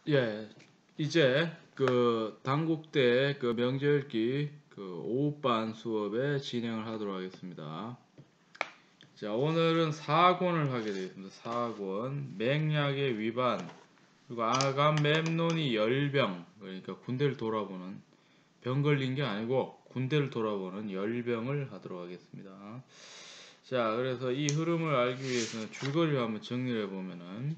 예, 이제 그 단국대 그 명절기 그 오후반 수업에 진행을 하도록 하겠습니다. 자, 오늘은 4권을 하게 되겠습니다. 4권 맹약의 위반 그리고 아간멤논이 열병, 그러니까 군대를 돌아보는, 병 걸린 게 아니고 군대를 돌아보는 열병을 하도록 하겠습니다. 자, 그래서 이 흐름을 알기 위해서는 줄거리를 한번 정리를 해보면은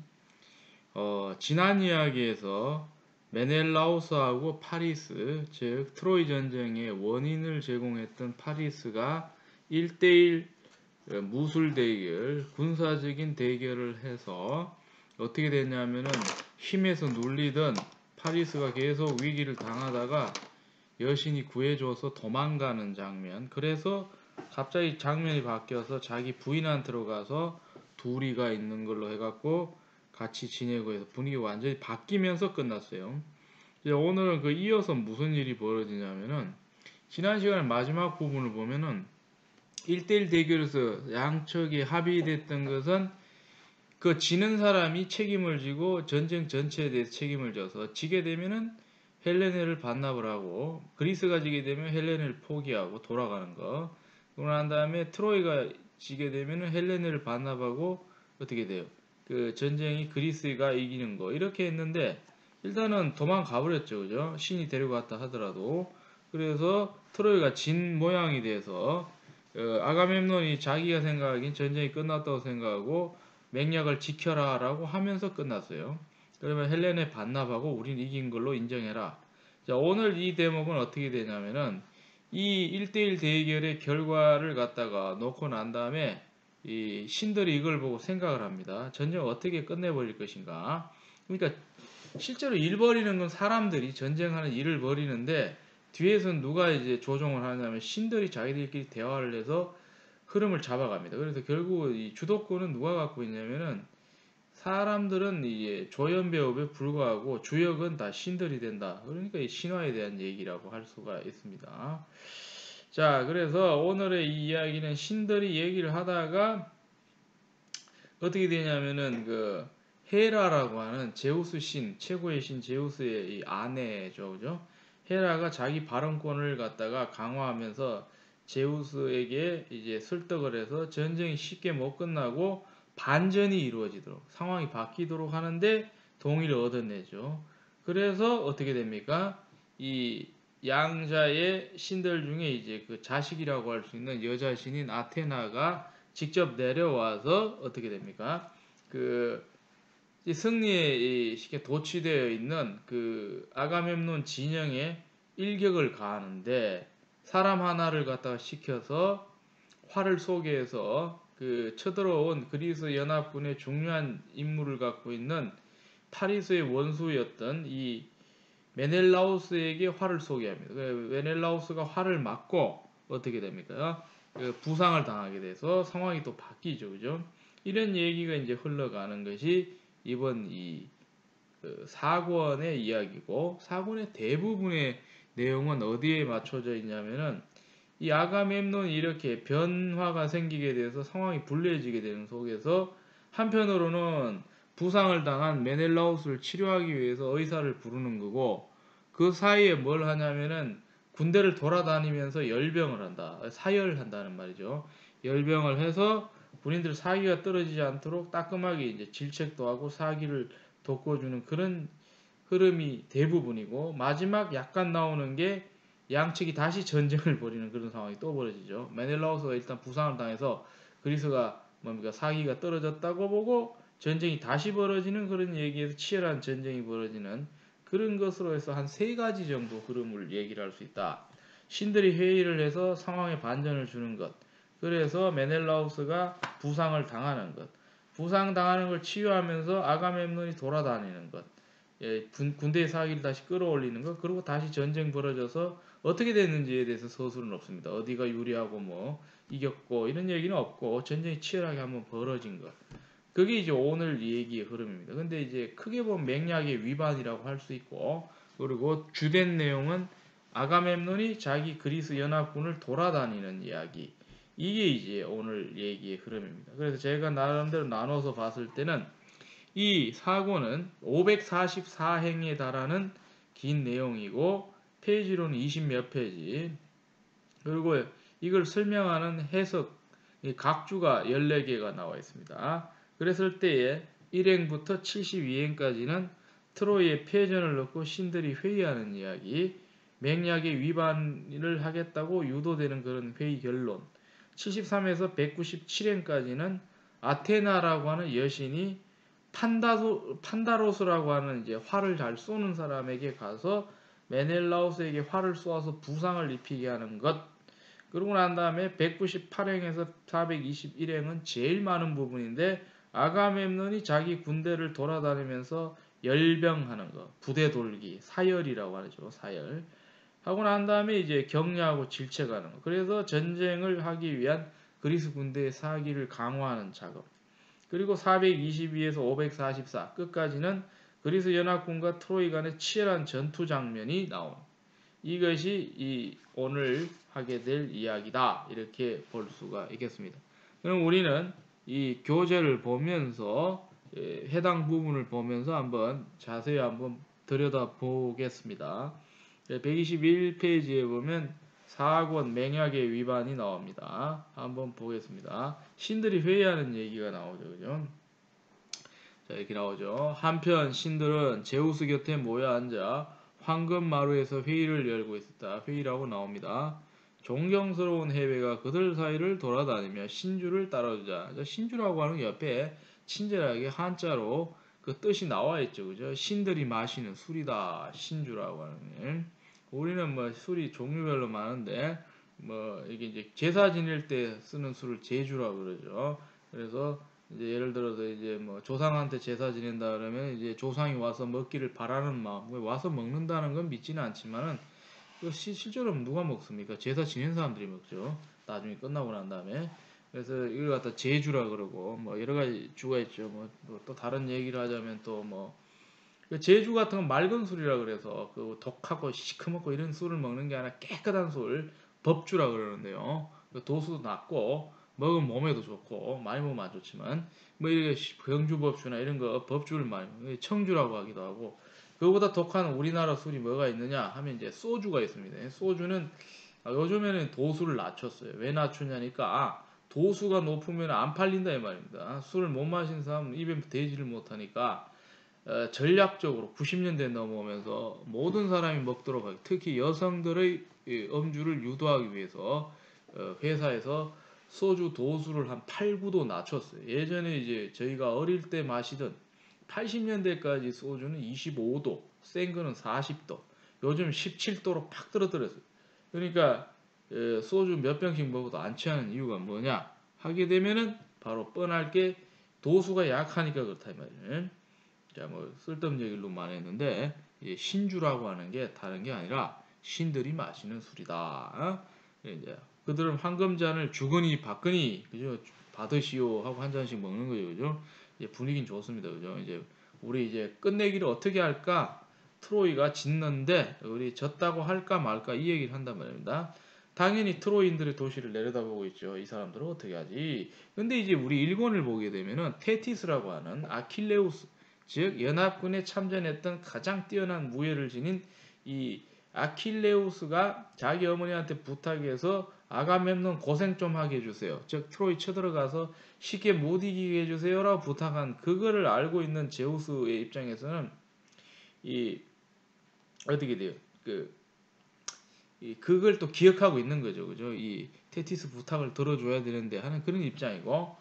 지난 이야기에서 메넬라우스하고 파리스, 즉 트로이 전쟁의 원인을 제공했던 파리스가 1대1 무술 대결, 군사적인 대결을 해서 어떻게 됐냐면은 힘에서 눌리던 파리스가 계속 위기를 당하다가 여신이 구해줘서 도망가는 장면. 그래서 갑자기 장면이 바뀌어서 자기 부인한테로 가서 둘이가 있는 걸로 해갖고 같이 지내고 해서 분위기 완전히 바뀌면서 끝났어요. 이제 오늘은 그 이어서 무슨 일이 벌어지냐면은 지난 시간에 마지막 부분을 보면은 1대1 대결에서 양측이 합의됐던 것은 그 지는 사람이 책임을 지고 전쟁 전체에 대해서 책임을 져서 지게 되면은 헬레네를 반납을 하고 그리스가 지게 되면 헬레네를 포기하고 돌아가는 거. 그러고 난 다음에 트로이가 지게 되면은 헬레네를 반납하고 어떻게 돼요? 그 전쟁이 그리스가 이기는 거. 이렇게 했는데 일단은 도망가 버렸죠. 그죠? 신이 데리고 갔다 하더라도. 그래서 트로이가 진 모양이 돼서 아가멤논이 자기가 생각하기엔 전쟁이 끝났다고 생각하고 맹약을 지켜라 라고 하면서 끝났어요. 그러면 헬렌에 반납하고 우린 이긴 걸로 인정해라. 자, 오늘 이 대목은 어떻게 되냐면은 이 1대1 대결의 결과를 갖다가 놓고 난 다음에 이 신들이 이걸 보고 생각을 합니다. 전쟁을 어떻게 끝내버릴 것인가. 그러니까 실제로 일 벌이는 건 사람들이 전쟁하는 일을 벌이는데 뒤에서는 누가 이제 조종을 하냐면 신들이 자기들끼리 대화를 해서 흐름을 잡아갑니다. 그래서 결국 이 주도권은 누가 갖고 있냐면은 사람들은 이제 조연배업에 불과하고 주역은 다 신들이 된다. 그러니까 이 신화에 대한 얘기라고 할 수가 있습니다. 자, 그래서 오늘의 이 이야기는 신들이 얘기를 하다가 어떻게 되냐면은 그 헤라라고 하는 제우스 신, 최고의 신 제우스의 이 아내죠, 그죠? 헤라가 자기 발언권을 갖다가 강화하면서 제우스에게 이제 설득을 해서 전쟁이 쉽게 못 끝나고 반전이 이루어지도록 상황이 바뀌도록 하는데 동의를 얻어내죠. 그래서 어떻게 됩니까? 이 양자의 신들 중에 이제 그 자식이라고 할 수 있는 여자 신인 아테나가 직접 내려와서 어떻게 됩니까? 그 승리에 쉽게 도취되어 있는 그 아가멤논 진영에 일격을 가하는데 사람 하나를 갖다가 시켜서 활을 쏘게해서 그 쳐들어온 그리스 연합군의 중요한 임무를 갖고 있는 파리스의 원수였던 이 메넬라우스에게 활을 쏘게 합니다. 메넬라우스가 활을 맞고 어떻게 됩니까? 그 부상을 당하게 돼서 상황이 또 바뀌죠, 그죠? 이런 얘기가 이제 흘러가는 것이 이번 이 사권의 이야기고 사권의 대부분의 내용은 어디에 맞춰져 있냐면은 이 아가멤논이 이렇게 변화가 생기게 돼서 상황이 불리해지게 되는 속에서 한편으로는 부상을 당한 메넬라우스를 치료하기 위해서 의사를 부르는 거고 그 사이에 뭘 하냐면은 군대를 돌아다니면서 열병을 한다. 사열한다는 말이죠. 열병을 해서 군인들 사기가 떨어지지 않도록 따끔하게 이제 질책도 하고 사기를 돋궈주는 그런 흐름이 대부분이고 마지막 약간 나오는 게 양측이 다시 전쟁을 벌이는 그런 상황이 또 벌어지죠. 메넬라우스가 일단 부상을 당해서 그리스가 뭡니까 사기가 떨어졌다고 보고 전쟁이 다시 벌어지는 그런 얘기에서 치열한 전쟁이 벌어지는 그런 것으로 해서 한 세 가지 정도 흐름을 얘기를 할 수 있다. 신들이 회의를 해서 상황에 반전을 주는 것. 그래서 메넬라우스가 부상을 당하는 것. 부상 당하는 걸 치유하면서 아가멤논이 돌아다니는 것. 예, 군대의 사기를 다시 끌어올리는 것. 그리고 다시 전쟁 벌어져서 어떻게 됐는지에 대해서 서술은 없습니다. 어디가 유리하고 뭐 이겼고 이런 얘기는 없고 전쟁이 치열하게 한번 벌어진 것. 그게 이제 오늘 얘기의 흐름입니다. 근데 이제 크게 보면 맥락의 위반이라고 할 수 있고 그리고 주된 내용은 아가멤논이 자기 그리스 연합군을 돌아다니는 이야기. 이게 이제 오늘 얘기의 흐름입니다. 그래서 제가 나름대로 나눠서 봤을 때는 이 사고는 544행에 달하는 긴 내용이고 페이지로는 20몇 페이지. 그리고 이걸 설명하는 해석 각주가 14개가 나와 있습니다. 그랬을 때에 1행부터 72행까지는 트로이의 패전을 넣고 신들이 회의하는 이야기, 맹약의 위반을 하겠다고 유도되는 그런 회의 결론, 73에서 197행까지는 아테나라고 하는 여신이 판다로스라고 하는 이제 활을 잘 쏘는 사람에게 가서 메넬라우스에게 활을 쏘아서 부상을 입히게 하는 것. 그러고 난 다음에 198행에서 421행은 제일 많은 부분인데 아가멤논이 자기 군대를 돌아다니면서 열병하는 거, 부대 돌기, 사열이라고 하죠. 사열. 하고 난 다음에 이제 격려하고 질책하는 거. 그래서 전쟁을 하기 위한 그리스 군대의 사기를 강화하는 작업. 그리고 422에서 544 끝까지는 그리스 연합군과 트로이 간의 치열한 전투 장면이 나온 이것이 이 오늘 하게 될 이야기다. 이렇게 볼 수가 있겠습니다. 그럼 우리는 이 교재를 보면서 해당 부분을 보면서 한번 자세히 한번 들여다 보겠습니다. 121페이지에 보면 사권 맹약의 위반이 나옵니다. 한번 보겠습니다. 신들이 회의하는 얘기가 나오죠. 그죠? 자, 이렇게 나오죠. 한편 신들은 제우스 곁에 모여 앉아 황금마루에서 회의를 열고 있었다. 회의라고 나옵니다. 존경스러운 해배가 그들 사이를 돌아다니며 신주를 따라주자. 신주라고 하는 게 옆에 친절하게 한자로 그 뜻이 나와 있죠. 그죠? 신들이 마시는 술이다. 신주라고 하는. 우리는 뭐 술이 종류별로 많은데 뭐 이게 이제 제사 지낼 때 쓰는 술을 제주라고 그러죠. 그래서 이제 예를 들어서 이제 뭐 조상한테 제사 지낸다 그러면 이제 조상이 와서 먹기를 바라는 마음, 와서 먹는다는 건 믿지는 않지만은 실제로 누가 먹습니까? 제사 지낸 사람들이 먹죠. 나중에 끝나고 난 다음에. 그래서 이걸 갖다 제주라 그러고 뭐 여러 가지 주가 있죠. 뭐 또 다른 얘기를 하자면 또 뭐 제주 같은 건 맑은 술이라 그래서 그 독하고 시커멓고 이런 술을 먹는 게 아니라 깨끗한 술 법주라 그러는데요. 도수도 낮고 먹으면 몸에도 좋고 많이 먹으면 안 좋지만 뭐 이렇게 병주법주나 이런 거 법주를 많이 청주라고 하기도 하고 그거보다 독한 우리나라 술이 뭐가 있느냐 하면 이제 소주가 있습니다. 소주는 요즘에는 도수를 낮췄어요. 왜 낮추냐니까 도수가 높으면 안 팔린다 이 말입니다. 술을 못 마신 사람은 입에 대지를 못하니까 전략적으로 90년대 넘어오면서 모든 사람이 먹도록 하기, 특히 여성들의 음주를 유도하기 위해서 회사에서 소주 도수를 한 8, 9도 낮췄어요. 예전에 이제 저희가 어릴 때 마시던 80년대까지 소주는 25도, 센 거는 40도, 요즘 17도로 팍 떨어뜨렸어요. 그러니까 소주 몇 병씩 먹어도 안 취하는 이유가 뭐냐 하게 되면은 바로 뻔할 게 도수가 약하니까 그렇다 이 말이에요. 자, 뭐 쓸데없는 얘기를 너무 많이 했는데 신주라고 하는 게 다른 게 아니라 신들이 마시는 술이다. 어? 이제 그들은 황금잔을 주거니 받거니 그죠? 받으시오 하고 한 잔씩 먹는 거죠, 그죠? 이제 분위기는 좋습니다, 그죠? 이제 우리 이제 끝내기를 어떻게 할까? 트로이가 짓는데 우리 졌다고 할까 말까 이 얘기를 한단 말입니다. 당연히 트로이인들의 도시를 내려다보고 있죠. 이 사람들은 어떻게 하지? 근데 이제 우리 일본을 보게 되면은 테티스라고 하는 아킬레우스 즉 연합군에 참전했던 가장 뛰어난 무예를 지닌 이 아킬레우스가 자기 어머니한테 부탁해서 아가멤논 고생 좀 하게 해주세요. 즉 트로이 쳐들어가서 쉽게 못 이기게 해주세요라고 부탁한 그거를 알고 있는 제우스의 입장에서는 이 어떻게 돼요? 그걸 또 기억하고 있는 거죠, 그죠? 이 테티스 부탁을 들어줘야 되는데 하는 그런 입장이고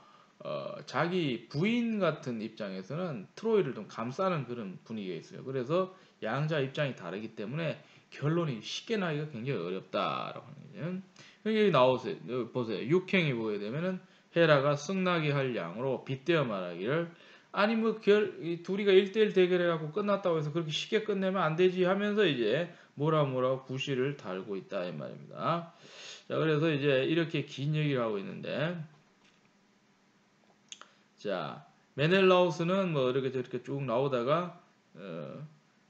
자기 부인 같은 입장에서는 트로이를 좀 감싸는 그런 분위기가 있어요. 그래서 양자 입장이 다르기 때문에 결론이 쉽게 나기가 굉장히 어렵다라고 하는 거죠. 여기 나오세요. 여기 보세요. 육행이 보게 되면은 헤라가 승나게 할 양으로 빗대어 말하기를 아니 뭐 둘이가 1대1 대결해갖고 끝났다고 해서 그렇게 쉽게 끝내면 안 되지 하면서 이제 뭐라 구실을 달고 있다 이 말입니다. 자 그래서 이제 이렇게 긴 얘기를 하고 있는데 자, 메넬라우스는 뭐 이렇게 저렇게 쭉 나오다가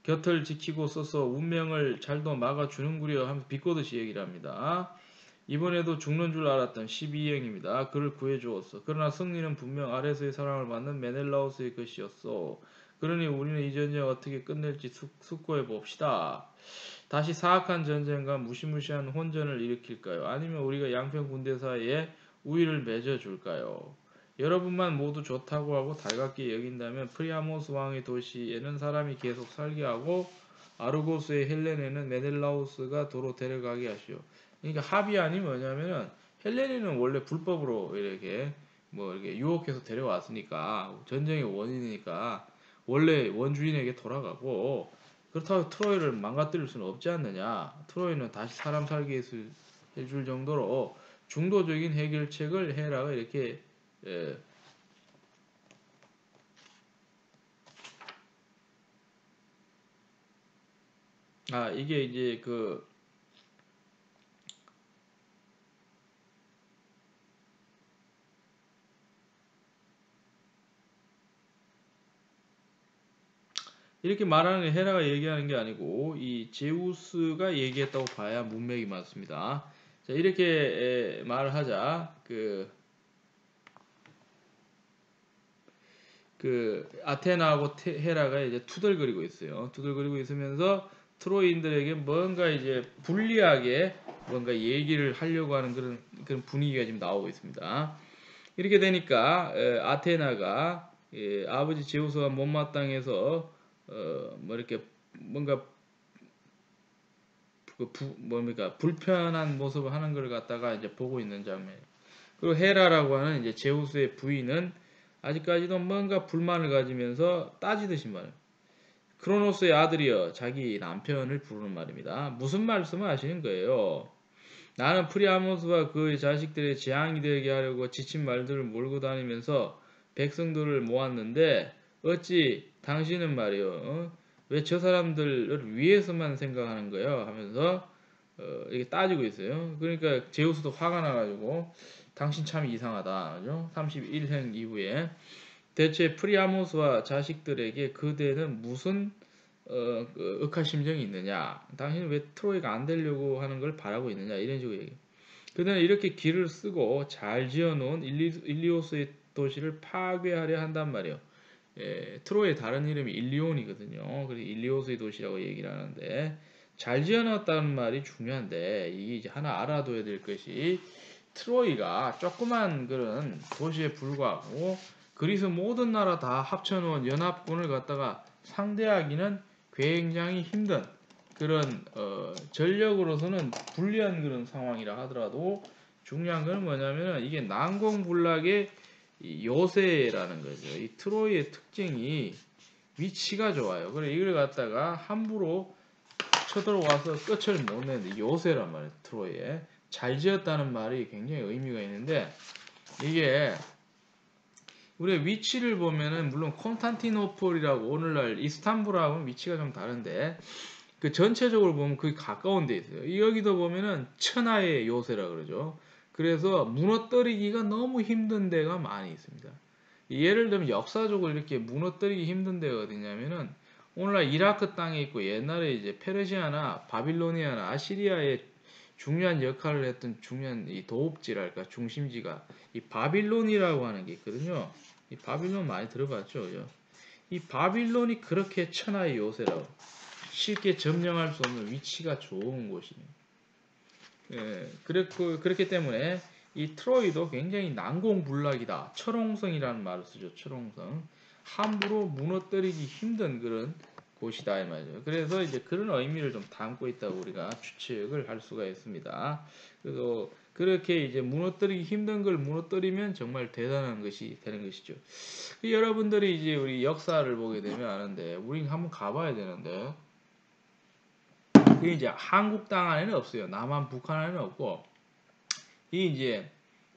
곁을 지키고 써서 운명을 잘도 막아주는구려 하면서 비꼬듯이 얘기를 합니다. 이번에도 죽는 줄 알았던 12형입니다. 그를 구해주었어. 그러나 승리는 분명 아레스의 사랑을 받는 메넬라우스의 것이었어. 그러니 우리는 이 전쟁을 어떻게 끝낼지 숙고해 봅시다. 다시 사악한 전쟁과 무시무시한 혼전을 일으킬까요? 아니면 우리가 양편 군대 사이에 우위를 맺어줄까요? 여러분만 모두 좋다고 하고 달갑게 여긴다면 프리아모스 왕의 도시에는 사람이 계속 살게 하고 아르고스의 헬레네는 메넬라우스가 도로 데려가게 하시오. 그러니까 합의안이 뭐냐면은 헬레네는 원래 불법으로 이렇게 뭐 이렇게 유혹해서 데려왔으니까 전쟁의 원인이니까 원래 원주인에게 돌아가고 그렇다고 트로이를 망가뜨릴 수는 없지 않느냐. 트로이는 다시 사람 살게 해줄 정도로 중도적인 해결책을 헤라가 이렇게 예, 이게 이제 이렇게 말하는 헤라가 얘기하는 게 아니고 이 제우스가 얘기했다고 봐야 문맥이 맞습니다. 자, 이렇게 말을 하자 아테나하고 헤라가 이제 투덜거리고 있어요. 투덜거리고 있으면서 트로이인들에게 뭔가 이제 불리하게 뭔가 얘기를 하려고 하는 그런 분위기가 지금 나오고 있습니다. 이렇게 되니까 아테나가 아버지 제우스가 못마땅해서 뭐 이렇게 뭔가 뭡니까 불편한 모습을 하는 걸 갖다가 이제 보고 있는 장면. 그리고 헤라라고 하는 이제 제우스의 부인은 아직까지도 뭔가 불만을 가지면서 따지듯이 말해요. 크로노스의 아들이여 자기 남편을 부르는 말입니다. 무슨 말씀을 하시는 거예요? 나는 프리아모스와 그의 자식들의 재앙이 되게 하려고 지친 말들을 몰고 다니면서 백성들을 모았는데 어찌 당신은 말이요 왜 저 사람들을 위해서만 생각하는 거예요? 하면서 이렇게 따지고 있어요. 그러니까 제우스도 화가 나가지고 당신 참 이상하다. 그죠? 31행 이후에 대체 프리아모스와 자식들에게 그대는 무슨 억하심정이 있느냐? 당신은 왜 트로이가 안 되려고 하는 걸 바라고 있느냐? 이런 식으로 얘기해요. 그들은 이렇게 길을 쓰고 잘 지어놓은 일리오스의 도시를 파괴하려 한단 말이에요. 트로이의 다른 이름이 일리온이거든요. 그래서 일리오스의 도시라고 얘기를 하는데 잘 지어놨다는 말이 중요한데 이게 이제 하나 알아둬야 될 것이 트로이가 조그만 그런 도시에 불과하고 그리스 모든 나라 다 합쳐놓은 연합군을 갖다가 상대하기는 굉장히 힘든 그런 전력으로서는 불리한 그런 상황이라 하더라도 중요한 건 뭐냐면 이게 난공불락의 요새라는 거죠. 이 트로이의 특징이 위치가 좋아요. 그래 이걸 갖다가 함부로 쳐들어와서 끝을 못 내는데 요새란 말이에요. 트로이에 잘 지었다는 말이 굉장히 의미가 있는데 이게 우리가 위치를 보면은 물론 콘스탄티노폴이라고 오늘날 이스탄불하고는 위치가 좀 다른데 그 전체적으로 보면 그게 가까운 데 있어요. 여기도 보면은 천하의 요새라 그러죠. 그래서 무너뜨리기가 너무 힘든 데가 많이 있습니다. 예를 들면 역사적으로 이렇게 무너뜨리기 힘든 데가 어디냐면은 오늘날 이라크 땅에 있고 옛날에 이제 페르시아나 바빌로니아나 아시리아의 중요한 역할을 했던 중요한 이 도읍지랄까 중심지가 이 바빌론이라고 하는 게 있거든요. 이 바빌론 많이 들어봤죠, 그죠? 이 바빌론이 그렇게 천하의 요새라고 쉽게 점령할 수 없는 위치가 좋은 곳이네요. 그렇기 때문에 이 트로이도 굉장히 난공불락이다. 철옹성이라는 말을 쓰죠. 철옹성. 함부로 무너뜨리기 힘든 그런 곳이다 이 말이죠. 그래서 이제 그런 의미를 좀 담고 있다고 우리가 추측을 할 수가 있습니다. 그래서 그렇게 이제 무너뜨리기 힘든 걸 무너뜨리면 정말 대단한 것이 되는 것이죠. 여러분들이 이제 우리 역사를 보게 되면 아는데 우리 한번 가봐야 되는데 그게 이제 한국 땅 안에는 없어요. 남한 북한 안에는 없고 이 이제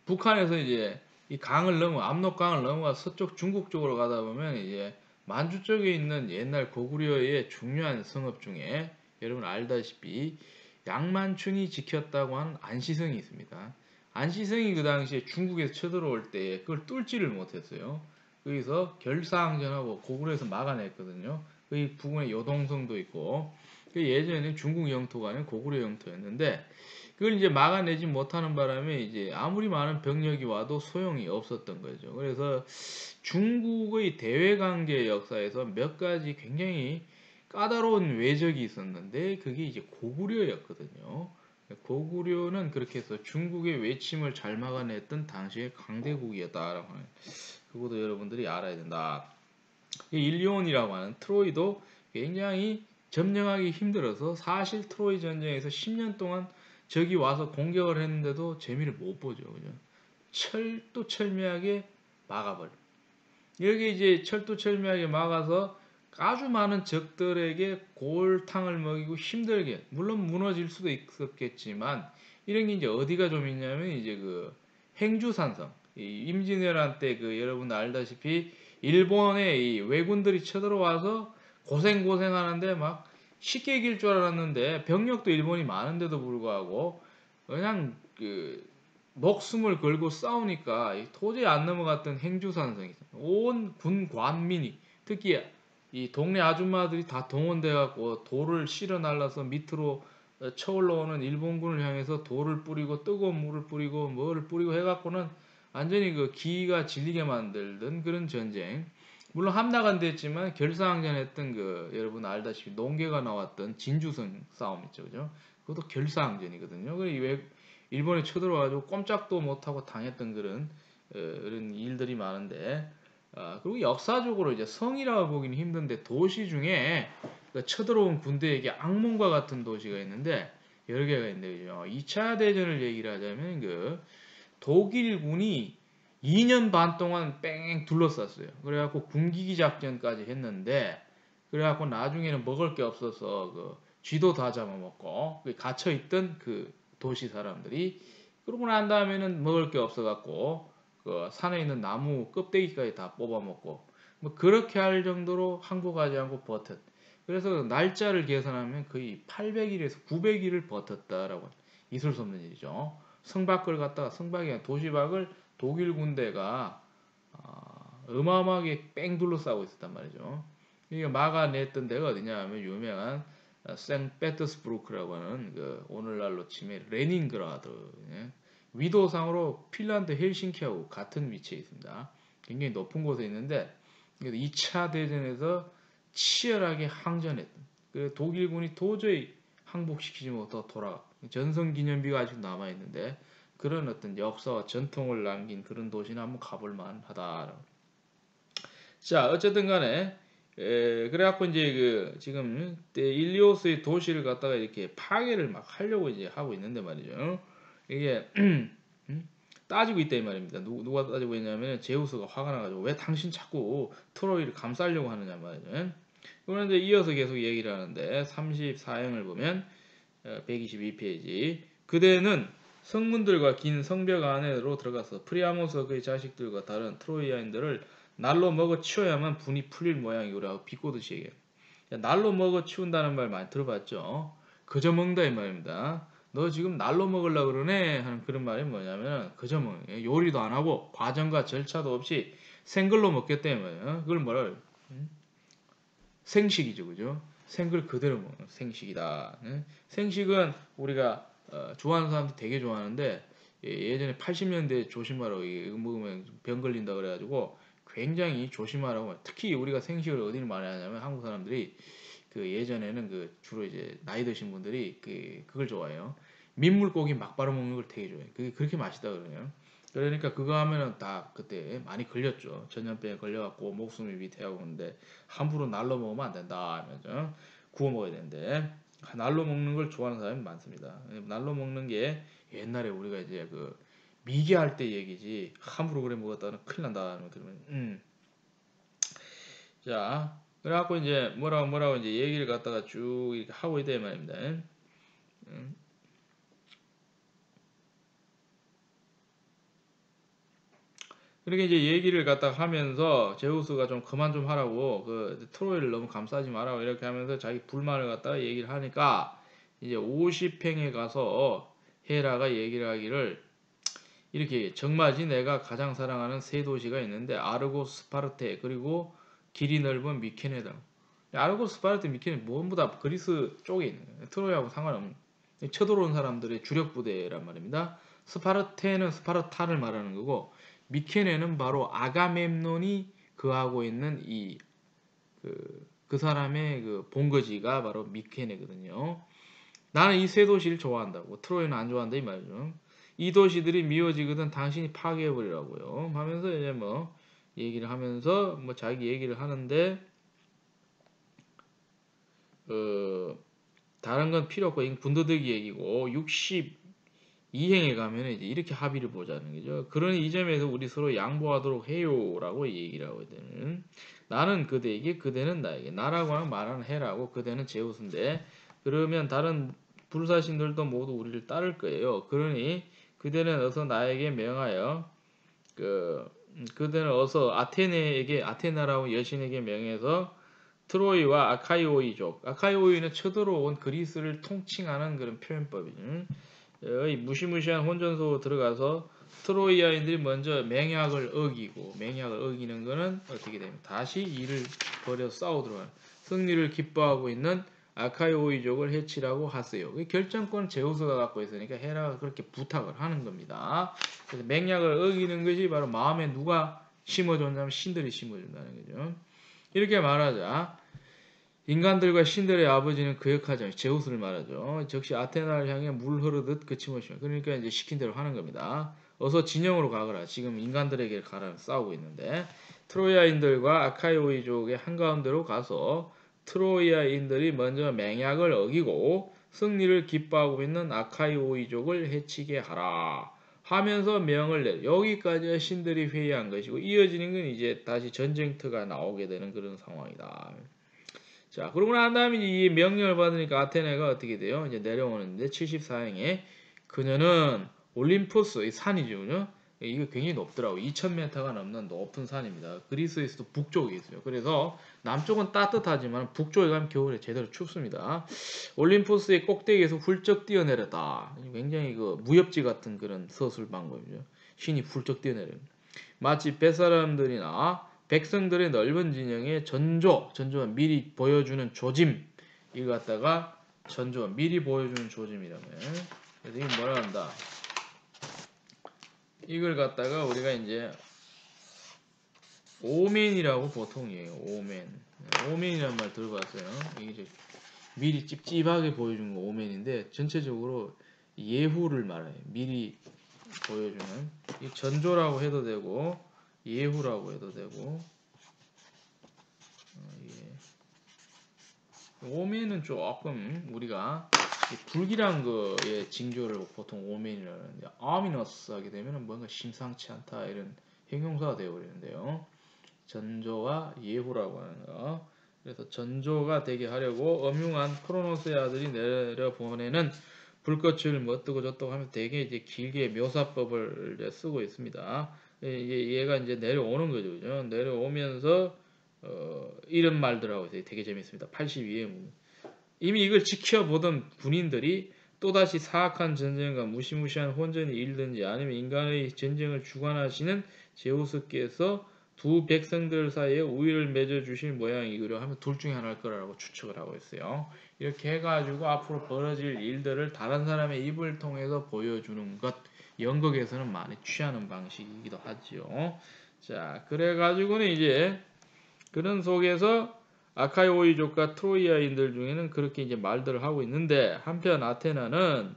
북한에서 이제 이 강을 넘어 압록강을 넘어가 서쪽 중국 쪽으로 가다 보면 이제 만주 쪽에 있는 옛날 고구려의 중요한 성읍 중에 여러분 알다시피 양만춘이 지켰다고 하는 안시성이 있습니다. 안시성이 그 당시에 중국에서 쳐들어올 때 그걸 뚫지를 못했어요. 거기서 결사항전하고 고구려에서 막아냈거든요. 그 부근에 요동성도 있고 그 예전에는 중국 영토가 아닌 고구려 영토였는데 그걸 이제 막아내지 못하는 바람에 이제 아무리 많은 병력이 와도 소용이 없었던 거죠. 그래서 중국의 대외관계 역사에서 몇 가지 굉장히 까다로운 외적이 있었는데 그게 이제 고구려였거든요. 고구려는 그렇게 해서 중국의 외침을 잘 막아냈던 당시의 강대국이었다라고 하는 그것도 여러분들이 알아야 된다. 일리온이라고 하는 트로이도 굉장히 점령하기 힘들어서 사실 트로이 전쟁에서 10년 동안 적이 와서 공격을 했는데도 재미를 못 보죠. 그죠? 철두철미하게 막아버려. 여기 이제 철두철미하게 막아서 아주 많은 적들에게 골탕을 먹이고 힘들게, 물론 무너질 수도 있었겠지만, 이런 게 이제 어디가 좀 있냐면, 이제 그 행주산성, 임진왜란 때 그 여러분 알다시피 일본의 이 왜군들이 쳐들어와서 고생하는데 막 쉽게 이길 줄 알았는데 병력도 일본이 많은데도 불구하고 그냥 그 목숨을 걸고 싸우니까 도저히 안 넘어갔던 행주산성이 온 군 관민이 특히 이 동네 아줌마들이 다 동원돼 갖고 돌을 실어 날라서 밑으로 쳐 올라오는 일본군을 향해서 돌을 뿌리고 뜨거운 물을 뿌리고 뭐를 뿌리고 해갖고는 완전히 그 기가 질리게 만들던 그런 전쟁. 물론 함락은 됐지만 결사항전했던 그 여러분 알다시피 농계가 나왔던 진주성 싸움 있죠, 그죠? 그것도 결사항전이거든요. 그래 일본에 쳐들어와가지고 꼼짝도 못하고 당했던 그런 일들이 많은데, 그리고 역사적으로 이제 성이라고 보기는 힘든데 도시 중에 그 쳐들어온 군대에게 악몽과 같은 도시가 있는데 여러 개가 있는데, 그죠? 2차 대전을 얘기를 하자면 그 독일군이 2년 반 동안 뺑 둘러쌌어요. 그래갖고 군기기 작전까지 했는데, 그래갖고 나중에는 먹을 게 없어서 그 쥐도 다 잡아먹고 갇혀있던 그 도시 사람들이, 그러고 난 다음에는 먹을 게 없어갖고 그 산에 있는 나무 껍데기까지 다 뽑아먹고 뭐 그렇게 할 정도로 항복하지 않고 버텼. 그래서 날짜를 계산하면 거의 800일에서 900일을 버텼다라고. 있을 수 없는 일이죠. 성박을 갖다가 성박이 아니라 도시박을 독일 군대가 어마어마하게 뺑 둘러싸고 있었단 말이죠. 이게 막아냈던 데가 어디냐 하면 유명한 생페터스부르크라고 하는 그 오늘날로 치면 레닌그라드, 예? 위도상으로 핀란드 헬싱키하고 같은 위치에 있습니다. 굉장히 높은 곳에 있는데 2차 대전에서 치열하게 항전했던, 그 독일군이 도저히 항복시키지 못하고 돌아가 전성기념비가 아직 남아있는데 그런 어떤 역사와 전통을 남긴 그런 도시는 한번 가볼 만하다. 자, 어쨌든 간에 그래갖고 이제 그 지금 일리오스의 도시를 갖다가 이렇게 파괴를 막 하려고 이제 하고 있는데 말이죠. 이게 따지고 있다 이 말입니다. 누가 따지고 있냐면 제우스가 화가 나가지고 왜 당신 자꾸 트로이를 감싸려고 하느냐 말이죠. 그런데 이어서 계속 얘기를 하는데 34형을 보면 122페이지. 그대는 성문들과 긴 성벽 안으로 들어가서 프리아모스 그의 자식들과 다른 트로이아인들을 날로 먹어 치워야만 분이 풀릴 모양이라고 비꼬듯이 얘기해요. 날로 먹어 치운다는 말 많이 들어봤죠? 그저 먹는다 이 말입니다. 너 지금 날로 먹으려고 그러네 하는 그런 말이 뭐냐면 그저 먹는, 요리도 안 하고 과정과 절차도 없이 생글로 먹겠다 이 말이에요. 그걸 뭐라 그래요? 생식이죠, 그죠? 생글 그대로 먹는 생식이다. 생식은 우리가 좋아하는 사람들 되게 좋아하는데 예전에 80년대 조심하라고 이거 먹으면 병 걸린다 그래가지고 굉장히 조심하라고. 특히 우리가 생식을 어디를 많이 하냐면 한국 사람들이 그 예전에는 그 주로 이제 나이 드신 분들이 그걸 좋아해요. 민물고기 막 바로 먹는 걸 되게 좋아해요. 그게 그렇게 맛있다 그래요. 그러니까 그거 하면은 다 그때 많이 걸렸죠. 전염병에 걸려갖고 목숨이 위태하고 그런데 함부로 날로 먹으면 안 된다 하면서 구워 먹어야 되는데 날로 먹는 걸 좋아하는 사람이 많습니다. 날로 먹는 게 옛날에 우리가 이제 그 미개할 때 얘기지 함부로 그래 먹었다는 큰일 난다 그러면 자, 그래갖고 이제 뭐라고 이제 얘기를 갖다가 쭉 이렇게 하고 있다 이 말입니다. 그렇게 이제 얘기를 갖다가 하면서 제우스가 좀 그만 좀 하라고 그 트로이를 너무 감싸지 마라고 이렇게 하면서 자기 불만을 갖다가 얘기를 하니까 이제 50행에 가서 헤라가 얘기를 하기를 이렇게 정말지 내가 가장 사랑하는 세 도시가 있는데 아르고 스파르테 그리고 길이 넓은 미케네다. 아르고 스파르테 미케네 전부 다 그리스 쪽에 있는 거예요. 트로이하고 상관없는. 쳐들어온 사람들의 주력 부대란 말입니다. 스파르테는 스파르타를 말하는 거고 미케네는 바로 아가멤논이 거하고 있는 그 사람의 그 본거지가 바로 미케네거든요. 나는 이 세 도시를 좋아한다고. 트로이는 안 좋아한다 이 말이죠. 이 도시들이 미워지거든 당신이 파괴해버리라고요. 하면서 이제 뭐 얘기를 하면서 뭐 자기 얘기를 하는데 다른 건 필요 없고 군더더기 얘기고 62행에 가면 이제 이렇게 합의를 보자는 거죠. 그러니 이 점에서 우리 서로 양보하도록 해요라고 얘기를 하거든. 나는 그대에게 그대는 나에게 나라고 하는 말하는 해라고 그대는 제우스인데 그러면 다른 불사신들도 모두 우리를 따를 거예요. 그러니 그대는 어서 나에게 명하여 그대는 어서 아테나라고 여신에게 명해서 트로이와 아카이오이족 아카이오이는 쳐들어온 그리스를 통칭하는 그런 표현법이죠. 무시무시한 혼전소 들어가서 트로이아인들이 먼저 맹약을 어기는 거는 어떻게 됩니까? 다시 이를 벌여 싸우도록 하는 승리를 기뻐하고 있는 아카이오이족을 해치라고 하세요. 결정권 제우스가 갖고 있으니까 헤라가 그렇게 부탁을 하는 겁니다. 그래서 맹약을 어기는 것이 바로 마음에 누가 심어줬냐면 신들이 심어준다는 거죠. 이렇게 말하자 인간들과 신들의 아버지는 거역하죠. 제우스를 말하죠. 즉시 아테나를 향해 물 흐르듯 거침없이 그러니까 이제 시킨 대로 하는 겁니다. 어서 진영으로 가거라. 지금 인간들에게 가라 싸우고 있는데 트로이아인들과 아카이오이족의 한가운데로 가서 트로이아인들이 먼저 맹약을 어기고 승리를 기뻐하고 있는 아카이오이족을 해치게 하라. 하면서 명을 내. 여기까지가 신들이 회의한 것이고 이어지는 건 이제 다시 전쟁터가 나오게 되는 그런 상황이다. 자, 그러고 난 다음에 이 명령을 받으니까 아테네가 어떻게 돼요? 이제 내려오는데 74행에 그녀는 올림포스, 이 산이죠, 그죠? 이거 굉장히 높더라고. 2000m가 넘는 높은 산입니다. 그리스에서도 북쪽에 있어요. 그래서 남쪽은 따뜻하지만 북쪽에 가면 겨울에 제대로 춥습니다. 올림포스의 꼭대기에서 훌쩍 뛰어내렸다. 굉장히 그 무협지 같은 그런 서술 방법이죠. 신이 훌쩍 뛰어내려요. 마치 뱃사람들이나 백성들의 넓은 진영에 전조가 미리 보여주는 조짐 이걸 갖다가 전조가 미리 보여주는 조짐이라면 그래서 이건 뭐라 한다 이걸 갖다가 우리가 이제 오멘이라고 보통 얘기해요. 오멘이라는 말 들어봤어요. 이게 이제 미리 찝찝하게 보여주는 거 오멘인데 전체적으로 예후를 말해요. 미리 보여주는 이 전조라고 해도 되고 예후라고 해도 되고 오멘은 조금 우리가 불길한 거에 징조를 보통 오멘이라고 하는데 ominous 하게 되면 뭔가 심상치 않다 이런 형용사가 되어버리는데요. 전조와 예후라고 하는 거. 그래서 전조가 되게 하려고 엄흉한 크로노스의 아들이 내려보내는 불꽃을 뭐 어떠고 저떠고 하면 되게 이제 길게 묘사법을 이제 쓰고 있습니다. 얘가 이제 내려오는 거죠. 그죠? 내려오면서 이런 말들하고 되게 재밌습니다. 82회 이미 이걸 지켜보던 군인들이 또다시 사악한 전쟁과 무시무시한 혼전이 일든지 아니면 인간의 전쟁을 주관하시는 제우스께서 두 백성들 사이에 우위를 맺어주실 모양이기로 하면 둘 중에 하나일 거라고 추측을 하고 있어요. 이렇게 해가지고 앞으로 벌어질 일들을 다른 사람의 입을 통해서 보여주는 것 연극에서는 많이 취하는 방식이기도 하죠. 자, 그래가지고는 이제 그런 속에서 아카이오이족과 트로이아인들 중에는 그렇게 이제 말들을 하고 있는데 한편 아테나는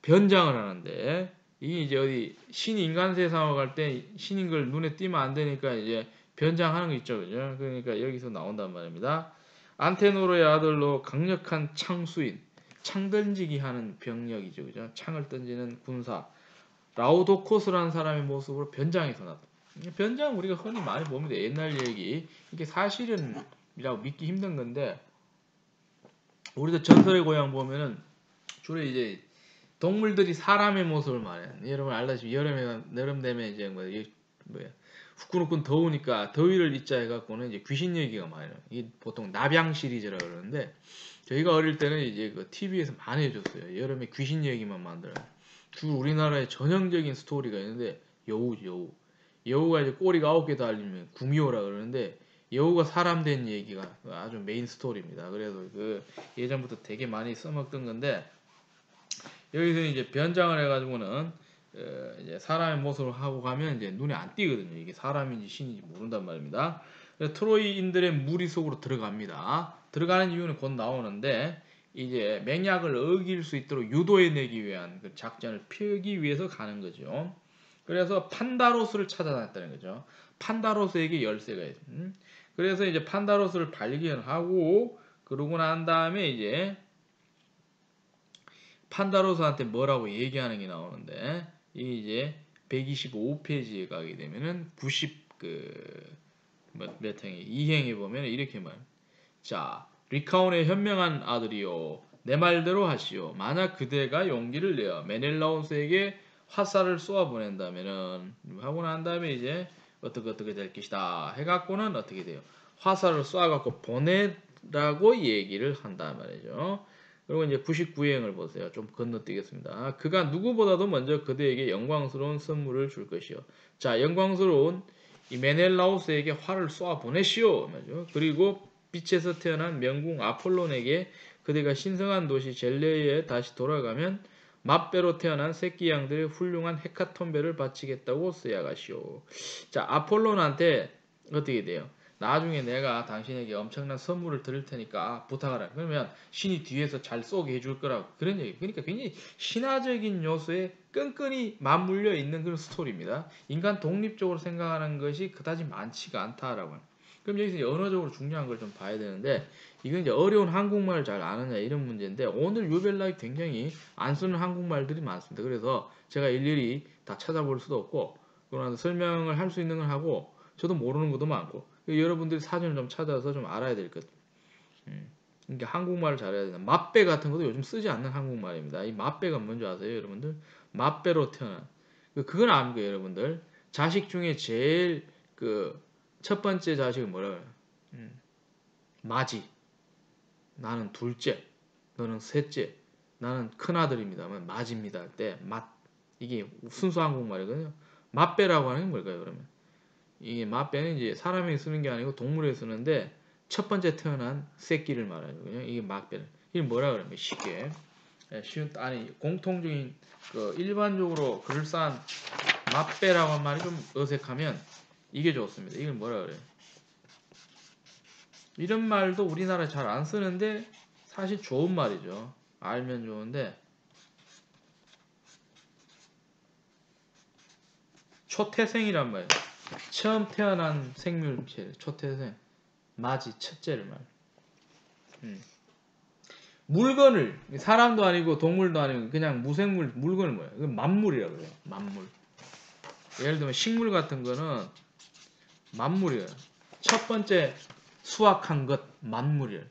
변장을 하는데 이게 이제 어디 신인간 세상을 갈 때 신인 걸 눈에 띄면 안 되니까 이제 변장하는 거 있죠, 그죠? 그러니까 여기서 나온단 말입니다. 안테노르의 아들로 강력한 창수인, 창 던지기 하는 병력이죠, 그죠? 창을 던지는 군사 라우도코스라는 사람의 모습으로 변장해서 나타. 변장 우리가 흔히 많이 봅니다. 옛날 얘기. 이게 사실은이라고 믿기 힘든 건데 우리도 전설의 고향 보면은 주로 이제 동물들이 사람의 모습을 말해요. 여러분 알다시피 여름 되면 이제 뭐야 후끈후끈 더우니까 더위를 잊자 해갖고는 이제 귀신 얘기가 많아요. 이게 보통 nap양 시리즈라 그러는데 저희가 어릴 때는 이제 그 TV에서 많이 해줬어요. 여름에 귀신 얘기만 만들어요. 주 우리나라의 전형적인 스토리가 있는데 여우가 이제 꼬리가 9개 달리면 구미호라 그러는데 여우가 사람 된 얘기가 아주 메인 스토리입니다. 그래서 그 예전부터 되게 많이 써먹던 건데 여기서 이제 변장을 해가지고는 이제 사람의 모습을 하고 가면 이제 눈에 안 띄거든요. 이게 사람인지 신인지 모른단 말입니다. 트로이인들의 무리 속으로 들어갑니다. 들어가는 이유는 곧 나오는데 이제 맹약을 어길 수 있도록 유도해내기 위한 그 작전을 펴기 위해서 가는 거죠. 그래서 판다로스를 찾아다녔다는 거죠. 판다로스에게 열쇠가 있습니다. 그래서 이제 판다로스를 발견하고 그러고 난 다음에 이제 판다로스한테 뭐라고 얘기하는 게 나오는데 이게 이제 125페이지에 가게 되면은 90 몇 행에 2행에 보면 이렇게 말. 자, 리카온의 현명한 아들이요, 내 말대로 하시오. 만약 그대가 용기를 내어 메넬라오스에게 화살을 쏘아 보낸다면은 하고 난 다음에 이제 어떻게 될 것이다 해갖고는 어떻게 돼요? 화살을 쏘아갖고 보내라고 얘기를 한단 말이죠. 그리고 이제 99행을 보세요. 좀 건너뛰겠습니다. 그가 누구보다도 먼저 그대에게 영광스러운 선물을 줄 것이요. 자, 영광스러운 이 메넬라오스에게 활을 쏘아 보내시오. 말이죠. 그리고 빛에서 태어난 명궁 아폴론에게 그대가 신성한 도시 젤레에 다시 돌아가면 맛배로 태어난 새끼 양들의 훌륭한 헤카톤베를 바치겠다고 쓰야가시오. 자, 아폴론한테 어떻게 돼요? 나중에 내가 당신에게 엄청난 선물을 드릴 테니까 부탁하라. 그러면 신이 뒤에서 잘 쏘게 해줄 거라고. 그런 얘기. 그러니까 굉장히 신화적인 요소에 끈끈이 맞물려 있는 그런 스토리입니다. 인간 독립적으로 생각하는 것이 그다지 많지가 않다라고. 그럼 여기서 언어적으로 중요한 걸 좀 봐야 되는데 이건 이제 어려운 한국말을 잘 아느냐 이런 문제인데 오늘 유벨라이 굉장히 안 쓰는 한국말들이 많습니다. 그래서 제가 일일이 다 찾아볼 수도 없고 그러나 설명을 할 수 있는 걸 하고 저도 모르는 것도 많고 여러분들이 사전을 좀 찾아서 좀 알아야 될 것. 그러니까 한국말을 잘해야 된다. 맛배 같은 것도 요즘 쓰지 않는 한국말입니다. 이 맛배가 뭔지 아세요, 여러분들? 맛배로 태어난. 그건 아는 거예요, 여러분들. 자식 중에 제일 첫 번째 자식은 뭐라 그래요? 마지. 나는 둘째. 너는 셋째. 나는 큰아들입니다. 마지입니다. 할 때 맛. 이게 순수 한국말이거든요. 맛배라고 하는 게 뭘까요, 그러면? 이게 맛배는 이제 사람이 쓰는 게 아니고 동물에 쓰는데 첫 번째 태어난 새끼를 말하거든요. 이게 맛배는. 이게 뭐라 그러면 쉽게 쉬운 아니 공통적인 일반적으로 그럴싸한 맛배라고 한 말이 좀 어색하면 이게 좋습니다. 이걸 뭐라 그래요? 이런 말도 우리나라 잘 안 쓰는데 사실 좋은 말이죠. 알면 좋은데 초태생이란 말이에요. 처음 태어난 생물체 초태생 마지 첫째를 말. 물건을 사람도 아니고 동물도 아니고 그냥 무생물 물건을 뭐야? 그건 만물이라고 그래요. 만물. 예를 들면 식물 같은 거는 만물이에요. 첫 번째 수확한 것 만물이에요.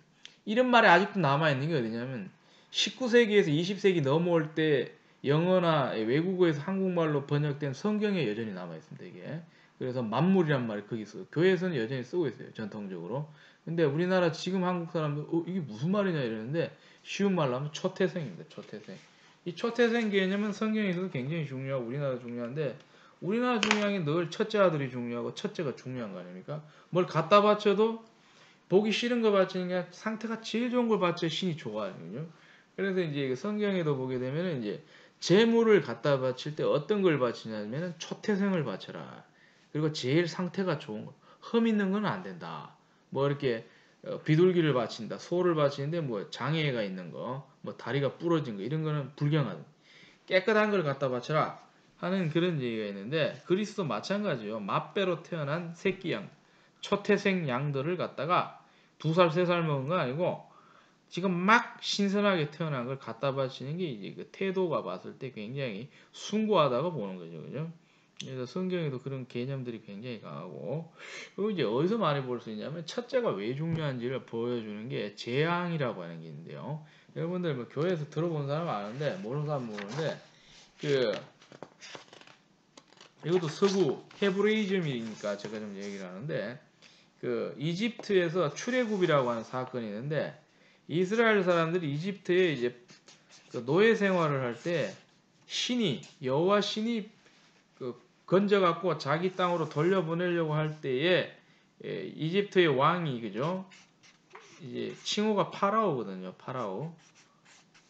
이런 말이 아직도 남아있는 게 어디냐면 19세기에서 20세기 넘어올 때 영어나 외국어에서 한국말로 번역된 성경에 여전히 남아있습니다. 이게. 그래서 만물이란 말이 거기 있어요. 교회에서는 여전히 쓰고 있어요. 전통적으로. 근데 우리나라 지금 한국 사람들 이게 무슨 말이냐 이러는데 쉬운 말로 하면 초태생입니다. 초태생. 이 초태생 개념은 성경에서도 굉장히 중요하고 우리나라 중요한데 우리나라 중요한 게 늘 첫째 아들이 중요하고 첫째가 중요한 거 아닙니까? 뭘 갖다 바쳐도 보기 싫은 거 바치는 게 상태가 제일 좋은 걸 바쳐야 신이 좋아하거든요. 그래서 이제 성경에도 보게 되면 이제 재물을 갖다 바칠 때 어떤 걸 바치냐면은 초태생을 바쳐라. 그리고 제일 상태가 좋은 거. 흠 있는 건 안 된다. 뭐 이렇게 비둘기를 바친다. 소를 바치는데 뭐 장애가 있는 거, 뭐 다리가 부러진 거 이런 거는 불경하다. 깨끗한 걸 갖다 바쳐라 하는 그런 얘기가 있는데 그리스도 마찬가지요. 맛배로 태어난 새끼 양, 초태생 양들을 갖다가 2살, 3살 먹은 거 아니고 지금 막 신선하게 태어난 걸 갖다 바치는 게 이제 그 태도가 봤을 때 굉장히 숭고하다고 보는 거죠. 그죠? 그래서 성경에도 그런 개념들이 굉장히 강하고 그리고 이제 어디서 많이 볼 수 있냐면 첫째가 왜 중요한지를 보여주는 게 재앙이라고 하는 게 있는데요. 여러분들 뭐 교회에서 들어본 사람 아는데 모르는 사람 모르는데 이것도 서구 헤브레이즘이니까 제가 좀 얘기를 하는데 이집트에서 출애굽이라고 하는 사건이 있는데 이스라엘 사람들이 이집트에 이제 노예 생활을 할 때 여호와 신이 건져갖고 자기 땅으로 돌려보내려고 할 때에 이집트의 왕이 그죠? 이제 칭호가 파라오거든요. 파라오.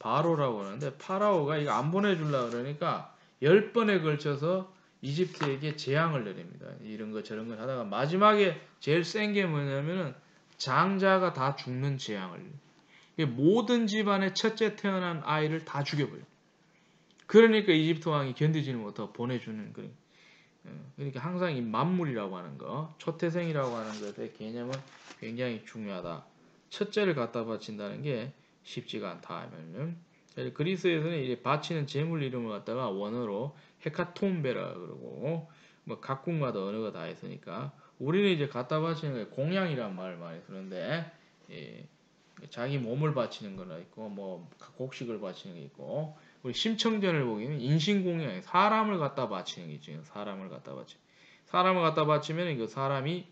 바로라고 하는데 파라오가 이거 안 보내주려고 그러니까 10번에 걸쳐서 이집트에게 재앙을 내립니다. 이런 거 저런 거 하다가 마지막에 제일 센 게 뭐냐면은 장자가 다 죽는 재앙을. 모든 집안의 첫째 태어난 아이를 다 죽여버려요. 그러니까 이집트 왕이 견디지는 못하고 보내주는 거예요. 그러니까 항상 이 만물이라고 하는 거, 초태생이라고 하는 것의 개념은 굉장히 중요하다. 첫째를 갖다 바친다는 게 쉽지가 않다 하면은 그리스에서는 이제 바치는 제물 이름을 갖다가 원어로 헤카톰베라 그러고 뭐 각국마다 언어가 다 있으니까 우리는 이제 갖다 바치는 게 공양이란 말을 많이 쓰는데 예, 자기 몸을 바치는 거나 있고 뭐 곡식을 바치는 게 있고 우리 심청전을 보기에는 인신공양 사람을 갖다 바치는 게 있죠. 사람을 갖다 바치. 사람을 갖다 바치면 그 사람이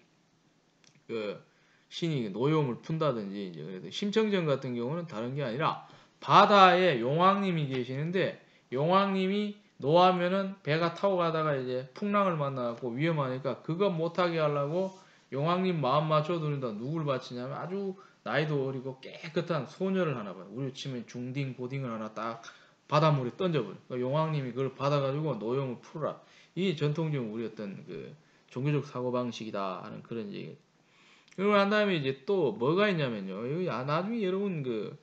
그 신이 노여움을 푼다든지 이제 그래서 심청전 같은 경우는 다른 게 아니라 바다에 용왕님이 계시는데 용왕님이 노하면은 배가 타고 가다가 이제 풍랑을 만나고 위험하니까 그거 못하게 하려고 용왕님 마음 맞춰두는다 누굴 바치냐면 아주 나이도 어리고 깨끗한 소녀를 하나 봐요. 우리 치면 중딩 고딩을 하나 딱 바닷물에 던져버려. 그러니까 용왕님이 그걸 받아가지고 노용을 풀어라. 이 전통적인 우리 어떤 그 종교적 사고방식이다 하는 그런 얘기. 그러고 난 다음에 이제 또 뭐가 있냐면요. 여기 나중에 여러분 그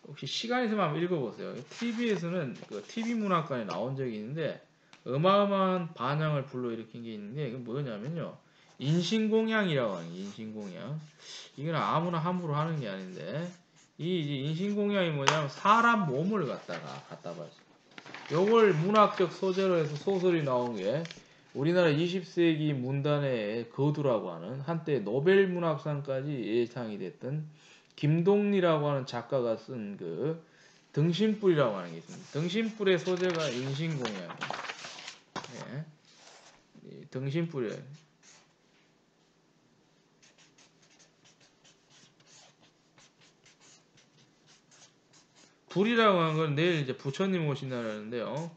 혹시 시간 있으면 한번 읽어보세요. TV에서는 그 TV 문학관에 나온 적이 있는데 어마어마한 반향을 불러일으킨 게 있는데 이게 뭐냐면요. 인신공양이라고 하는 게 인신공양. 이건 아무나 함부로 하는 게 아닌데 이 이제 인신공양이 뭐냐면 사람 몸을 갖다 봐요. 요걸 문학적 소재로 해서 소설이 나온 게 우리나라 20세기 문단의 거두라고 하는 한때 노벨 문학상까지 예상이 됐던 김동리라고 하는 작가가 쓴 그 등신불이라고 하는 게 있습니다. 등신불의 소재가 인신공양이에요. 예. 등신불이에요. 불이라고 하는 건 내일 이제 부처님 오신다는데요.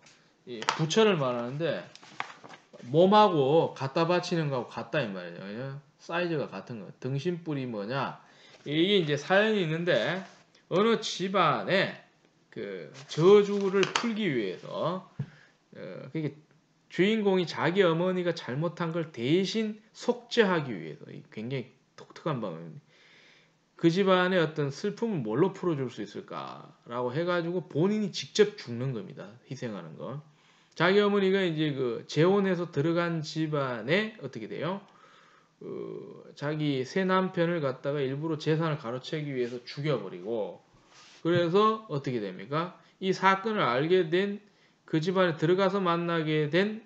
이 부처를 말하는데 몸하고 갖다 바치는 거하고 같다 이 말이에요. 사이즈가 같은 거. 등신불이 뭐냐? 이게 이제 사연이 있는데 어느 집안에 그 저주를 풀기 위해서 그게 주인공이 자기 어머니가 잘못한 걸 대신 속죄하기 위해서 굉장히 독특한 방법입니다. 그 집안의 어떤 슬픔을 뭘로 풀어줄 수 있을까라고 해가지고 본인이 직접 죽는 겁니다. 희생하는 거. 자기 어머니가 이제 그 재혼해서 들어간 집안에 어떻게 돼요? 자기 새 남편을 갖다가 일부러 재산을 가로채기 위해서 죽여버리고 그래서 어떻게 됩니까? 이 사건을 알게 된 그 집안에 들어가서 만나게 된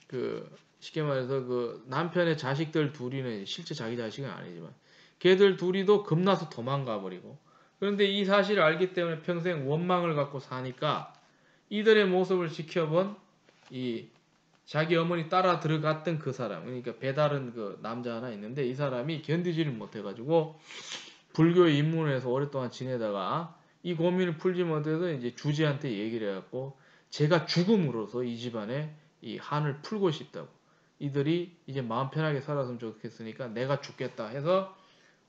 그 쉽게 말해서 그 남편의 자식들 둘이는 실제 자기 자식은 아니지만 걔들 둘이도 겁나서 도망가 버리고 그런데 이 사실을 알기 때문에 평생 원망을 갖고 사니까 이들의 모습을 지켜본 이 자기 어머니 따라 들어갔던 그 사람 그러니까 배다른 그 남자 하나 있는데 이 사람이 견디지를 못해가지고 불교에 입문해서 오랫동안 지내다가 이 고민을 풀지 못해서 이제 주지한테 얘기를 해갖고 제가 죽음으로써 이 집안에 이 한을 풀고 싶다고 이들이 이제 마음 편하게 살았으면 좋겠으니까 내가 죽겠다 해서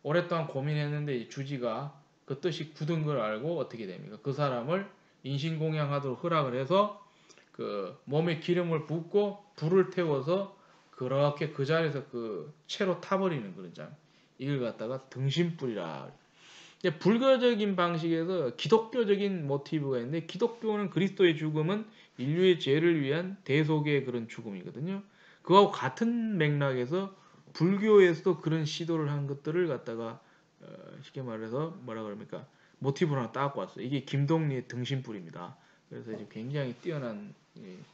오랫동안 고민했는데 이 주지가 그 뜻이 굳은 걸 알고 어떻게 됩니까? 그 사람을 인신공양하도록 허락을 해서 그 몸에 기름을 붓고 불을 태워서 그렇게 그 자리에서 그 채로 타버리는 그런 장. 이걸 갖다가 등신불이라. 불교적인 방식에서 기독교적인 모티브가 있는데 기독교는 그리스도의 죽음은 인류의 죄를 위한 대속의 그런 죽음이거든요. 그거하고 같은 맥락에서 불교에서도 그런 시도를 한 것들을 갖다가 쉽게 말해서 뭐라 그럽니까? 모티브로 하나 따갖고 왔어요. 이게 김동리의 등신불입니다. 그래서 이제 굉장히 뛰어난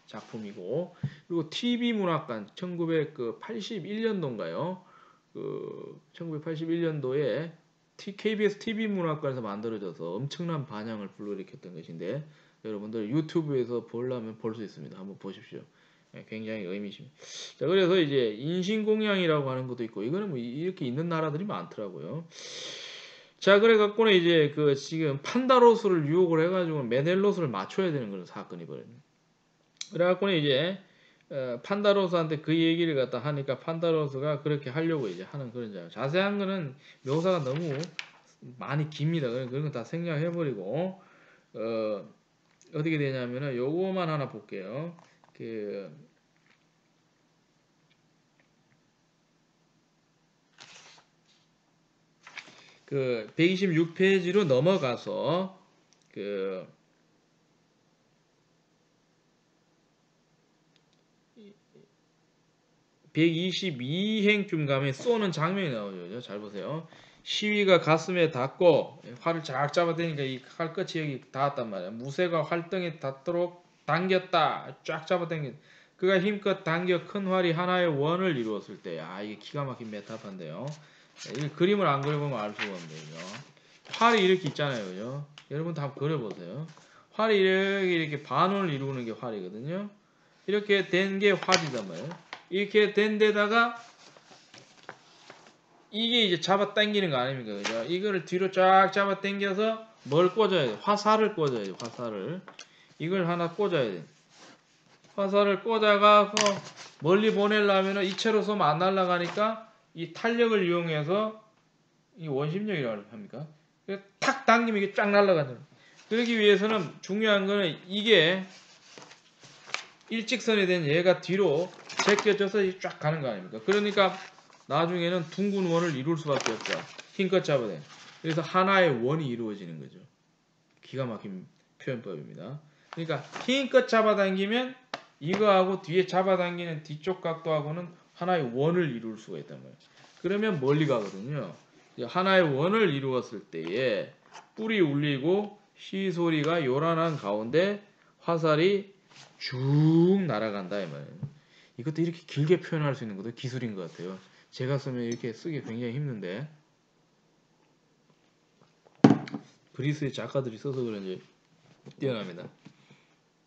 작품이고 그리고 TV 문학관 1981년도인가요? 그 1981년도에 KBS TV 문학관에서 만들어져서 엄청난 반향을 불러일으켰던 것인데 여러분들 유튜브에서 보려면 볼 수 있습니다. 한번 보십시오. 굉장히 의미심니다. 자, 그래서 이제 인신공양이라고 하는 것도 있고 이거는 뭐 이렇게 있는 나라들이 많더라고요. 자, 그래 갖고는 이제 그 지금 판다로스를 유혹을 해가지고 메넬로스를 맞춰야 되는 그런 사건이 벌어졌네. 그래 갖고는 이제 판다로스한테 그 얘기를 갖다 하니까 판다로스가 그렇게 하려고 이제 하는 그런 자. 자세한 거는 묘사가 너무 많이 깁니다. 그런 거 다 생략해버리고 어떻게 되냐면은 요거만 하나 볼게요. 그 126페이지로 넘어가서 그 122행쯤 가면 쏘는 장면이 나오죠. 잘 보세요. 시위가 가슴에 닿고 활을 쫙 잡아대니까 이 칼 끝이 여기 닿았단 말이야. 무쇠가 활등에 닿도록 당겼다. 쫙 잡아당겼. 그가 힘껏 당겨 큰 활이 하나의 원을 이루었을 때, 이게 기가 막힌 메타파인데요. 이 그림을 안 그려보면 알 수가 없는데, 활이 이렇게 있잖아요, 그죠? 여러분 다 그려보세요. 활이 이렇게 반원을 이루는 게 활이거든요. 이렇게 된 게 활이단 말이에요. 이렇게 된 데다가 이게 이제 잡아 당기는 거 아닙니까? 그죠? 이거를 뒤로 쫙 잡아 당겨서 뭘 꽂아야 돼? 화살을 꽂아야 돼. 화살을. 이걸 하나 꽂아야 돼. 화살을 꽂아가서 멀리 보내려면 이체로 쏘면 안 날아가니까 이 탄력을 이용해서 이 원심력이라고 합니까? 탁 당기면 이게 쫙 날아가잖아요. 그러기 위해서는 중요한 거는 이게 일직선이 된 얘가 뒤로 제껴져서 쫙 가는 거 아닙니까? 그러니까 나중에는 둥근 원을 이룰 수밖에 없죠. 힘껏 잡아내. 그래서 하나의 원이 이루어지는 거죠. 기가 막힌 표현법입니다. 그러니까 힘껏 잡아당기면 이거하고 뒤에 잡아당기는 뒤쪽 각도하고는 하나의 원을 이룰 수가 있단 말이에요. 그러면 멀리 가거든요. 하나의 원을 이루었을 때에 뿔이 울리고 시 소리가 요란한 가운데 화살이 쭉 날아간다 이 말이에요. 이것도 이렇게 길게 표현할 수 있는 것도 기술인 것 같아요. 제가 쓰면 이렇게 쓰기 굉장히 힘든데 그리스의 작가들이 써서 그런지 뛰어납니다.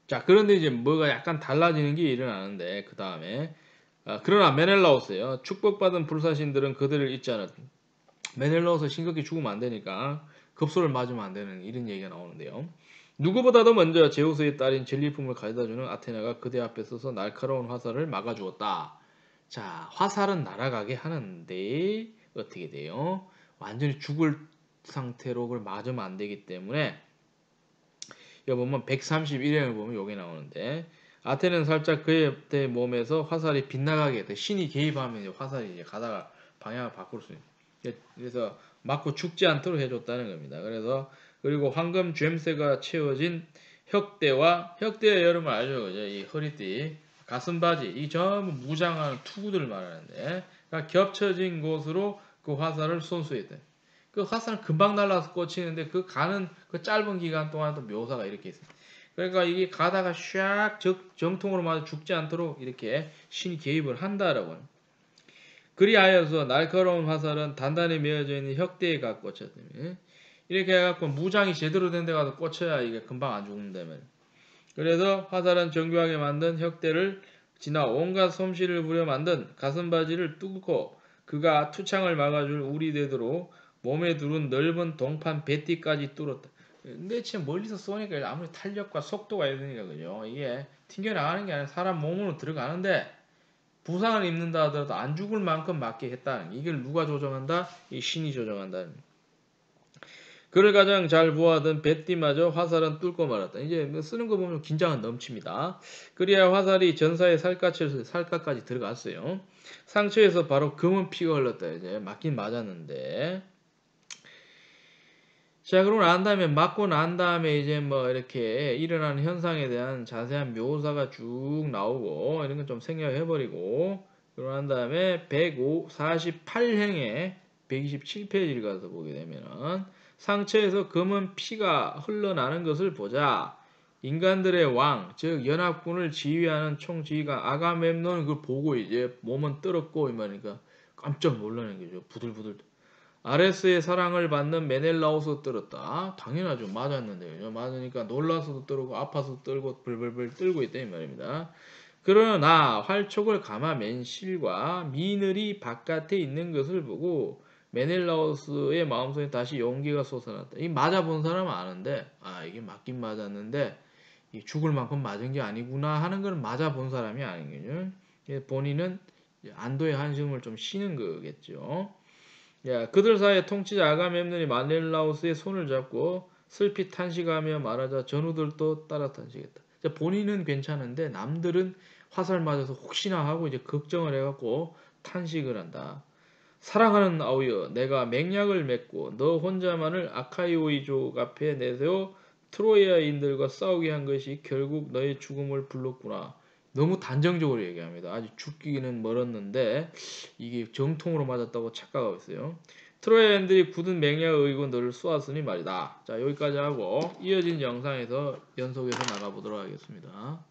자, 그런데 이제 뭐가 약간 달라지는 게 일어나는데 그 다음에 그러나 메넬라우스예요. 축복받은 불사신들은 그들을 잊지 않았다. 메넬라우스 싱겁게 죽으면 안 되니까 급소를 맞으면 안 되는 이런 얘기가 나오는데요. 누구보다도 먼저 제우스의 딸인 진리품을 가져다주는 아테나가 그대 앞에 서서 날카로운 화살을 막아주었다. 자, 화살은 날아가게 하는데 어떻게 돼요? 완전히 죽을 상태로 그걸 맞으면 안 되기 때문에 여기 보면 131행을 보면 여기 나오는데 아테는 살짝 그의 몸에서 화살이 빗나가게 돼. 신이 개입하면 이제 화살이 이제 가다가 방향을 바꿀 수 있는. 그래서 맞고 죽지 않도록 해줬다는 겁니다. 그래서 그리고 황금 젬새가 채워진 혁대 여러분 알죠? 그죠? 이 허리띠, 가슴바지, 이 전부 무장하는 투구들을 말하는데 그러니까 겹쳐진 곳으로 그 화살을 손수했대. 그 화살은 금방 날라서 꽂히는데 그 가는 그 짧은 기간 동안도 묘사가 이렇게 있어요. 그러니까 이게 가다가 샥 정통으로 맞아 죽지 않도록 이렇게 신이 개입을 한다라고 합니다. 그리하여서 날카로운 화살은 단단히 메어져 있는 혁대에 가 꽂혔다며. 이렇게 해갖고 무장이 제대로 된 데 가서 꽂혀야 이게 금방 안 죽는다며. 그래서 화살은 정교하게 만든 혁대를 지나 온갖 솜씨를 부려 만든 가슴바지를 뚫고 그가 투창을 막아줄 우리되도록 몸에 두른 넓은 동판 배띠까지 뚫었다. 근데 진짜 멀리서 쏘니까 아무리 탄력과 속도가 있으니까 그죠. 이게 튕겨나가는 게 아니라 사람 몸으로 들어가는데 부상을 입는다 하더라도 안 죽을 만큼 맞게 했다는 게 이걸 누가 조정한다? 이 신이 조정한다. 그를 가장 잘 보호하던 배띠마저 화살은 뚫고 말았다. 이제 쓰는 거 보면 긴장은 넘칩니다. 그리야 화살이 전사의 살갗까지 들어갔어요. 상처에서 바로 검은 피가 흘렀다. 이제 맞긴 맞았는데. 자, 그러고 난 다음에 맞고 난 다음에 이제 뭐 이렇게 일어나는 현상에 대한 자세한 묘사가 쭉 나오고 이런 건 좀 생략해버리고 그러고 난 다음에 148행에 127페이지를 가서 보게 되면은 상처에서 검은 피가 흘러나는 것을 보자. 인간들의 왕, 즉 연합군을 지휘하는 총지휘관 아가멤논은 그걸 보고 이제 몸은 떨었고 이 말이니까 깜짝 놀라는 거죠. 부들부들. 아레스의 사랑을 받는 메넬라우스 떨었다. 당연하죠. 맞았는데요. 맞으니까 놀라서도 떨고 아파서 떨고 벌벌벌 떨고 있다 이 말입니다. 그러나 활촉을 감아 맨 실과 미늘이 바깥에 있는 것을 보고 메넬라우스의 마음속에 다시 용기가 솟아났다. 이 맞아본 사람은 아는데 이게 맞긴 맞았는데 죽을 만큼 맞은 게 아니구나 하는 걸 맞아본 사람이 아니거든요. 본인은 안도의 한숨을 좀 쉬는 거겠죠. 그들 사이에 통치자 아가멤논이 메넬라우스의 손을 잡고 슬피 탄식하며 말하자 전우들도 따라 탄식했다. 본인은 괜찮은데 남들은 화살 맞아서 혹시나 하고 이제 걱정을 해갖고 탄식을 한다. 사랑하는 아우여, 내가 맹약을 맺고 너 혼자만을 아카이오이족 앞에 내세워 트로이아인들과 싸우게 한 것이 결국 너의 죽음을 불렀구나. 너무 단정적으로 얘기합니다. 아직 죽기는 멀었는데 이게 정통으로 맞았다고 착각하고 있어요. 트로이아인들이 굳은 맹약을 의고 너를 쏘았으니 말이다. 자, 여기까지 하고 이어진 영상에서 연속해서 나가보도록 하겠습니다.